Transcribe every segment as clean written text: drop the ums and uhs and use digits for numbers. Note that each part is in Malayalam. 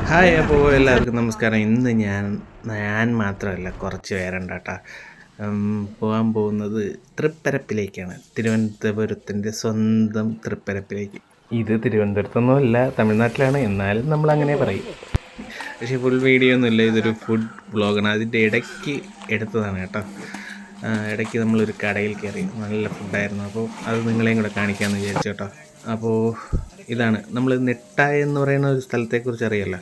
ഹായ്, അപ്പോൾ എല്ലാവർക്കും നമസ്കാരം. ഇന്ന് ഞാൻ മാത്രമല്ല, കുറച്ച് പേരുണ്ട് കേട്ടോ. പോകാൻ പോകുന്നത് തൃപ്പരപ്പിലേക്കാണ്, തിരുവനന്തപുരത്തിൻ്റെ സ്വന്തം തൃപ്പരപ്പിലേക്ക്. ഇത് തിരുവനന്തപുരത്തൊന്നുമല്ല, തമിഴ്നാട്ടിലാണ്, എന്നാലും നമ്മളങ്ങനെ പറയും. പക്ഷേ ഫുൾ വീഡിയോ ഒന്നുമില്ല, ഇതൊരു ഫുഡ് വ്ളോഗാണ്. അതിൻ്റെ ഇടയ്ക്ക് എടുത്തതാണ് കേട്ടോ. ഇടയ്ക്ക് നമ്മളൊരു കടയിൽ കയറി, നല്ല ഫുഡായിരുന്നു. അപ്പോൾ അത് നിങ്ങളെയും കൂടെ കാണിക്കാമെന്ന് വിചാരിച്ചു കേട്ടോ. അപ്പോൾ ഇതാണ് നമ്മൾ നെട്ട എന്ന് പറയുന്ന ഒരു സ്ഥലത്തെക്കുറിച്ച് അറിയാമല്ലോ.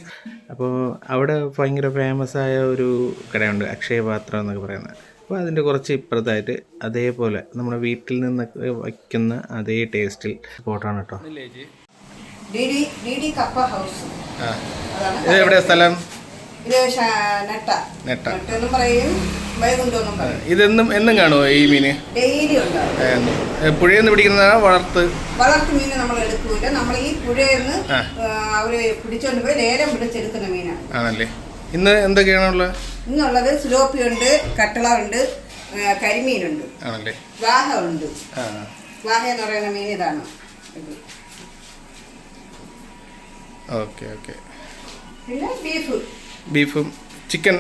അപ്പോൾ അവിടെ ഭയങ്കര ഫേമസായ ഒരു കടയുണ്ട്, അക്ഷയപാത്രം എന്നൊക്കെ പറയുന്നത്. അപ്പോൾ അതിൻ്റെ കുറച്ച് ഇപ്പുറത്തായിട്ട് അതേപോലെ നമ്മുടെ വീട്ടിൽ നിന്നൊക്കെ വയ്ക്കുന്ന അതേ ടേസ്റ്റിൽ സ്പോട്ടാണ് കേട്ടോ. ഇത് എവിടെയാ സ്ഥലം? ഇതെന്നും എന്നും കാണുമോ ഈ മീന്? പുഴയിൽ നിന്ന് പിടിക്കുന്നതാണോ വളർത്ത് മീൻ? നമ്മൾ എടുക്കൂല, നമ്മൾ ഈ പുഴയിൽ നിന്ന് അവര് പിടിച്ചോണ്ട് പോയി ലേലം പിടിച്ചെടുക്കുന്ന മീനാണ്. ആണല്ലേ. ഇന്ന് എന്തൊക്കെയാണുള്ളത്? ഇന്നുള്ളത് സിലോപ്പി ഉണ്ട്, കട്ടള ഉണ്ട്, കരിമീനുണ്ട്, ആണല്ലേ, വാഹ ഉണ്ട്. വാഹ എന്ന് പറയുന്ന മീൻ ഇതാണ്. Okay okay. പിന്നെ ബീഫും ചിക്കൻ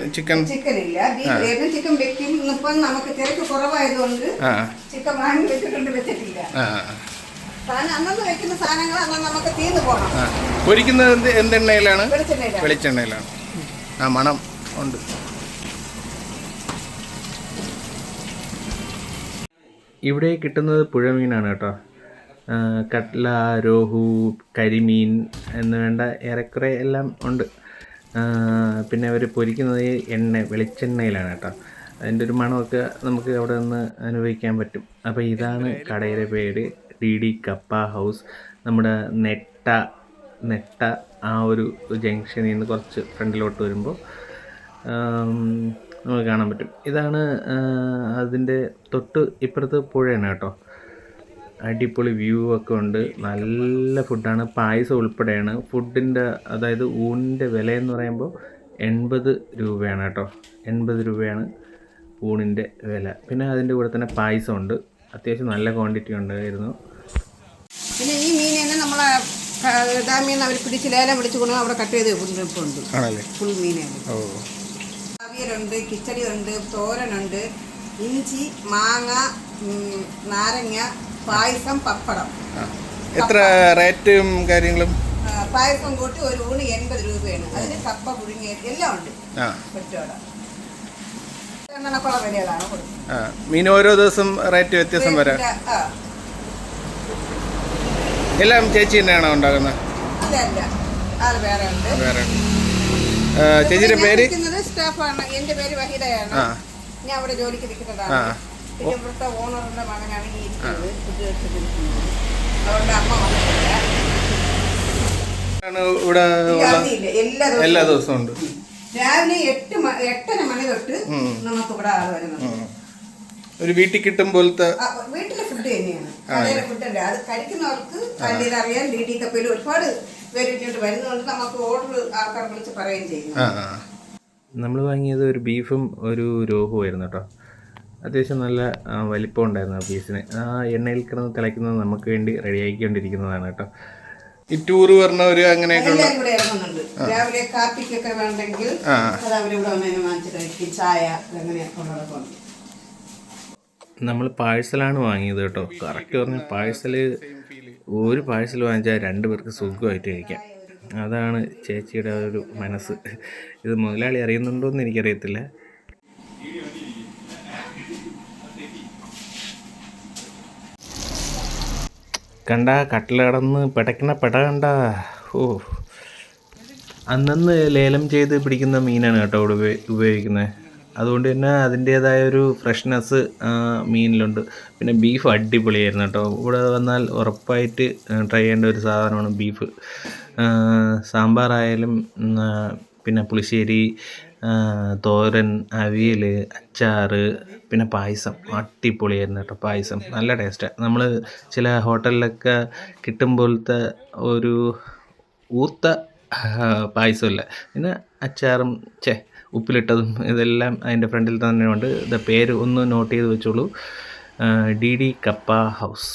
ഇല്ല. ബീഫ് ചിക്കൻ വെക്കും. ഇപ്പം നമുക്ക് തിരക്ക് കുറവായതുകൊണ്ട് ചിക്കൻ വാങ്ങി വെച്ചിട്ടുണ്ട്, വെച്ചിട്ടില്ല. അന്നന്ന് വെക്കുന്ന സാധനങ്ങൾ അന്ന് നമുക്ക് തീർന്നു പോകണം. പൊരിക്കുന്നത് എന്തെണ്ണയിലാണ്? വെളിച്ചെണ്ണയിലാണ്. മണം ഉണ്ട്. ഇവിടെ കിട്ടുന്നത് പുഴമീനാണ് കേട്ടോ. കട്ട്ല, രോഹു, കരിമീൻ എന്ന് വേണ്ട ഏറെക്കുറെ എല്ലാം ഉണ്ട്. പിന്നെ അവർ പൊരിക്കുന്നത് വെളിച്ചെണ്ണയിലാണ് കേട്ടോ. അതിൻ്റെ ഒരു മണമൊക്കെ നമുക്ക് അവിടെ നിന്ന് അനുഭവിക്കാൻ പറ്റും. അപ്പോൾ ഇതാണ് കടയുടെ പേര്, DD കപ്പ ഹൗസ്. നമ്മുടെ നെട്ട ആ ഒരു ജംഗ്ഷനിൽ നിന്ന് കുറച്ച് ഫ്രണ്ടിലോട്ട് വരുമ്പോൾ നമുക്ക് കാണാൻ പറ്റും. ഇതാണ് അതിൻ്റെ തൊട്ട് ഇപ്പുറത്ത് പുഴയാണ് കേട്ടോ. അടിപൊളി വ്യൂ ഒക്കെ ഉണ്ട്, നല്ല ഫുഡാണ്, പായസം ഉൾപ്പെടെയാണ്. ഫുഡിൻ്റെ അതായത് ഊണിൻ്റെ വില എന്ന് പറയുമ്പോൾ 80 രൂപയാണ് കേട്ടോ. 80 രൂപയാണ് ഊണിൻ്റെ വില. പിന്നെ അതിൻ്റെ കൂടെ തന്നെ പായസം ഉണ്ട്, അത്യാവശ്യം നല്ല ക്വാണ്ടിറ്റി ഉണ്ടായിരുന്നു. പിന്നെ ഈ മീൻ തന്നെ നമ്മളെ ഡാമിൽ നിന്ന് അവർ പിടിച്ച് ലേലം പിടിച്ചു കൊണ്ട് അവിടെ കട്ട് ചെയ്ത് ഉണ്ട്. ഫുൾ മീനാണ്. അവിയലുണ്ട്, കിച്ചടി ഉണ്ട്, തോരനുണ്ട്, ഇഞ്ചി, മാങ്ങ, നാരങ്ങ, പായസം, പപ്പടം. എത്ര റേറ്റും കാര്യങ്ങളും? പായസം കൂട്ടി ഒരു ഊണ് 80 രൂപയാണ്. അതിന് കപ്പ പുഴുങ്ങിയത് എല്ലാം ഉണ്ട്. വിലകളാണ് കൊടുക്കുന്നത്. മീൻ ഓരോ ദിവസം റേറ്റ് വ്യത്യാസം വരാം. എല്ലാം ചേച്ചി തന്നെയാണോ ഉണ്ടാകുന്നത്? വേറെ ഉണ്ട്. ചേച്ചിയുടെ പേര്? സ്റ്റാഫാണ്. എന്റെ പേര് വഹീദയാണ്. ഞാൻ അവിടെ ജോലിക്ക് നിൽക്കുന്നതാണ്. പിന്നെ ഇവിടുത്തെ ഓണറിന്റെ മകനാണ് ഈ ഇരിക്കുന്നത്, അതുകൊണ്ട് അമ്മ വന്നിട്ടില്ല. എല്ലാ ദിവസവും ഉണ്ട്. രാവിലെ 8:30 മണി തൊട്ട് നമുക്ക് ഇവിടെ ആള് വരുന്നത്. ഒരു വീട്ടിൽ കിട്ടും പോലത്തെ വീട്ടിലെ ഫുഡ് തന്നെയാണ്, കടയിലെ ഫുഡല്ല. അത് കഴിക്കുന്നവർക്ക് അതിൻ്റെ അറിയാൻ. DD കപ്പയിൽ ഒരുപാട് പേര് വരുന്നതുകൊണ്ട് നമുക്ക് ഓർഡർ ആൾക്കാർ വിളിച്ച് പറയുകയും ചെയ്യും. നമ്മൾ വാങ്ങിയത് ഒരു ബീഫും ഒരു രോഹുമായിരുന്നു കേട്ടോ. അത്യാവശ്യം നല്ല വലിപ്പം ഉണ്ടായിരുന്നു ആ പീസിന്. ആ എണ്ണയിൽ കിടന്ന് തിളയ്ക്കുന്നത് നമുക്ക് വേണ്ടി റെഡിയാക്കിക്കൊണ്ടിരിക്കുന്നതാണ് കേട്ടോ. ഈ ടൂറ് പറഞ്ഞവര് അങ്ങനെയൊക്കെ ഇറങ്ങുന്നുണ്ട്. രാവിലെ കാപ്പിക്കൊക്കെ വേണ്ടെങ്കിൽ അത് അവരിവിടെ വന്നതിന് വാങ്ങിച്ച് കഴിക്കും. ചായ അങ്ങനെയൊക്കെ ഉള്ളതൊക്കെ. നമ്മൾ പാഴ്സലാണ് വാങ്ങിയത് കേട്ടോ. കറക്റ്റ് പറഞ്ഞാൽ ഒരു പാഴ്സൽ വാങ്ങിച്ചാൽ 2 പേർക്ക് സുഖമായിട്ട് കഴിക്കാം. അതാണ് ചേച്ചിയുടെ ഒരു മനസ്സ്. ഇത് മുതലാളി അറിയുന്നുണ്ടോ എന്ന് എനിക്കറിയത്തില്ല. കണ്ട കട്ടില കടന്ന് പിടയ്ക്കണ കണ്ട. അന്നന്ന് ലേലം ചെയ്ത് പിടിക്കുന്ന മീനാണ് കേട്ടോ ഇവിടെ ഉപയോഗിക്കുന്നത്. അതുകൊണ്ട് തന്നെ അതിൻ്റേതായൊരു ഫ്രഷ്നെസ് മീനിലുണ്ട്. പിന്നെ ബീഫ് അടിപൊളിയായിരുന്നു കേട്ടോ. ഇവിടെ വന്നാൽ ഉറപ്പായിട്ട് ട്രൈ ചെയ്യേണ്ട ഒരു സാധനമാണ് ബീഫ്. സാമ്പാറായാലും പിന്നെ പുളിശ്ശേരി, തോരൻ, അവിയൽ, അച്ചാർ, പിന്നെ പായസം അടിപൊളിയായിരുന്നു കേട്ടോ. പായസം നല്ല ടേസ്റ്റാണ്. നമ്മൾ ചില ഹോട്ടലിലൊക്കെ കിട്ടും പോലത്തെ ഒരു ഊത്ത പായസമില്ല. പിന്നെ അച്ചാറും ഉപ്പിലിട്ടതും ഇതെല്ലാം അതിൻ്റെ ഫ്രണ്ടിൽ തന്നെയുണ്ട്. ഇത് പേര് ഒന്ന് നോട്ട് ചെയ്ത് വെച്ചോളൂ, DD കപ്പ ഹൗസ്.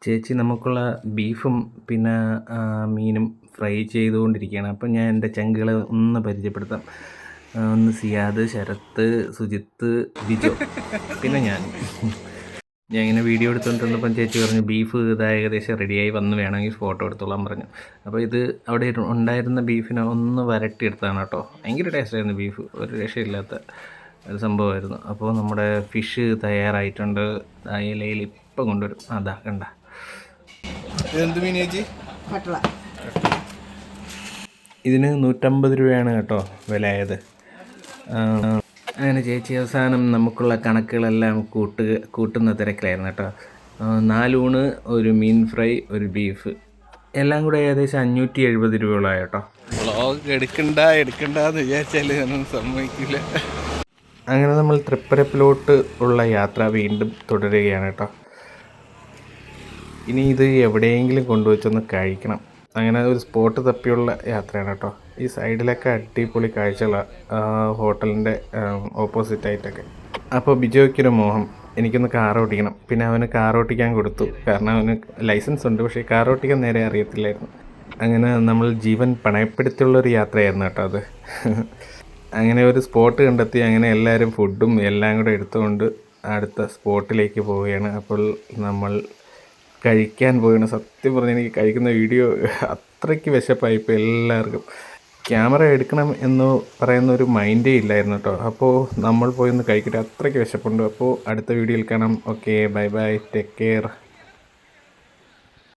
ചേച്ചി നമുക്കുള്ള ബീഫും പിന്നെ മീനും ഫ്രൈ ചെയ്തുകൊണ്ടിരിക്കുകയാണ്. അപ്പം ഞാൻ എൻ്റെ ചങ്കുകളെ ഒന്ന് പരിചയപ്പെടുത്താം. ഒന്ന് സിയാദ്, ശരത്ത്, സുജിത്ത്, ബിജോ, പിന്നെ ഞാൻ ഇങ്ങനെ വീഡിയോ എടുത്തുകൊണ്ടിരുന്നപ്പം ചേച്ചി പറഞ്ഞു ബീഫ് ഇത് ഏകദേശം റെഡിയായി വന്ന് വേണമെങ്കിൽ ഫോട്ടോ എടുത്തോളാൻ പറഞ്ഞു. അപ്പോൾ ഇത് അവിടെ ഉണ്ടായിരുന്ന ബീഫിനെ ഒന്ന് വരട്ടിയെടുത്താണ് കേട്ടോ. ഭയങ്കര ടേസ്റ്റായിരുന്നു ബീഫ്, ഒരു രക്ഷയില്ലാത്ത ഒരു സംഭവമായിരുന്നു. അപ്പോൾ നമ്മുടെ ഫിഷ് തയ്യാറായിട്ടുണ്ട്. ഇലയിൽ ഇപ്പം കൊണ്ടുവരും. അതാ കണ്ട. ഇതെന്ത് മീൻ ചേച്ചി? കട്ടള. ഇതിന് 150 രൂപയാണ് കേട്ടോ വിലയായത്. അങ്ങനെ ചേച്ചി അവസാനം നമുക്കുള്ള കണക്കുകളെല്ലാം കൂട്ടുന്ന തിരക്കിലായിരുന്നു കേട്ടോ. 4 ഊണ്, ഒരു മീൻ ഫ്രൈ, ഒരു ബീഫ്, എല്ലാം കൂടെ ഏകദേശം 570 രൂപയോളായി കേട്ടോ. വ്ളോഗ് എടുക്കണ്ടെന്ന് വിചാരിച്ചാൽ ഒന്നും സമ്മതിക്കില്ല. അങ്ങനെ നമ്മൾ തൃപ്പരപ്പിലോട്ട് ഉള്ള യാത്ര വീണ്ടും തുടരുകയാണ് കേട്ടോ. ഇനി ഇത് എവിടെയെങ്കിലും കൊണ്ടുവച്ചൊന്ന് കഴിക്കണം. അങ്ങനെ ഒരു സ്പോട്ട് തപ്പിയുള്ള യാത്രയാണ് കേട്ടോ. ഈ സൈഡിലൊക്കെ അടിപൊളി കാഴ്ചകളാണ്, ഹോട്ടലിൻ്റെ ഓപ്പോസിറ്റായിട്ടൊക്കെ. അപ്പോൾ ബിജോയ്ക്കൊരു മോഹം, എനിക്കൊന്ന് കാർ ഓടിക്കണം. പിന്നെ അവന് കാർ ഓടിക്കാൻ കൊടുത്തു, കാരണം അവന് ലൈസൻസ് ഉണ്ട്, പക്ഷേ കാർ ഓടിക്കാൻ നേരെ അറിയത്തില്ലായിരുന്നു. അങ്ങനെ നമ്മൾ ജീവൻ പണയപ്പെടുത്തിയുള്ളൊരു യാത്രയായിരുന്നു കേട്ടോ അത്. അങ്ങനെ ഒരു സ്പോട്ട് കണ്ടെത്തി. അങ്ങനെ എല്ലാവരും ഫുഡും എല്ലാം കൂടെ എടുത്തുകൊണ്ട് അടുത്ത സ്പോട്ടിലേക്ക് പോവുകയാണ്. അപ്പോൾ നമ്മൾ കഴിക്കാൻ പോവുകയാണ്. സത്യം പറഞ്ഞാൽ എനിക്ക് കഴിക്കുന്ന വീഡിയോ അത്രയ്ക്ക് വിശപ്പായിപ്പോൾ എല്ലാവർക്കും. ക്യാമറ എടുക്കണം എന്ന് പറയുന്ന ഒരു മൈൻഡേ ഇല്ലായിരുന്നു കേട്ടോ. അപ്പോൾ നമ്മൾ പോയി ഒന്ന് കഴിക്കട്ടെ, അത്രയ്ക്ക് വിശപ്പുണ്ട്. അപ്പോൾ അടുത്ത വീഡിയോയിൽ കാണാം. Okay, bye bye, take care.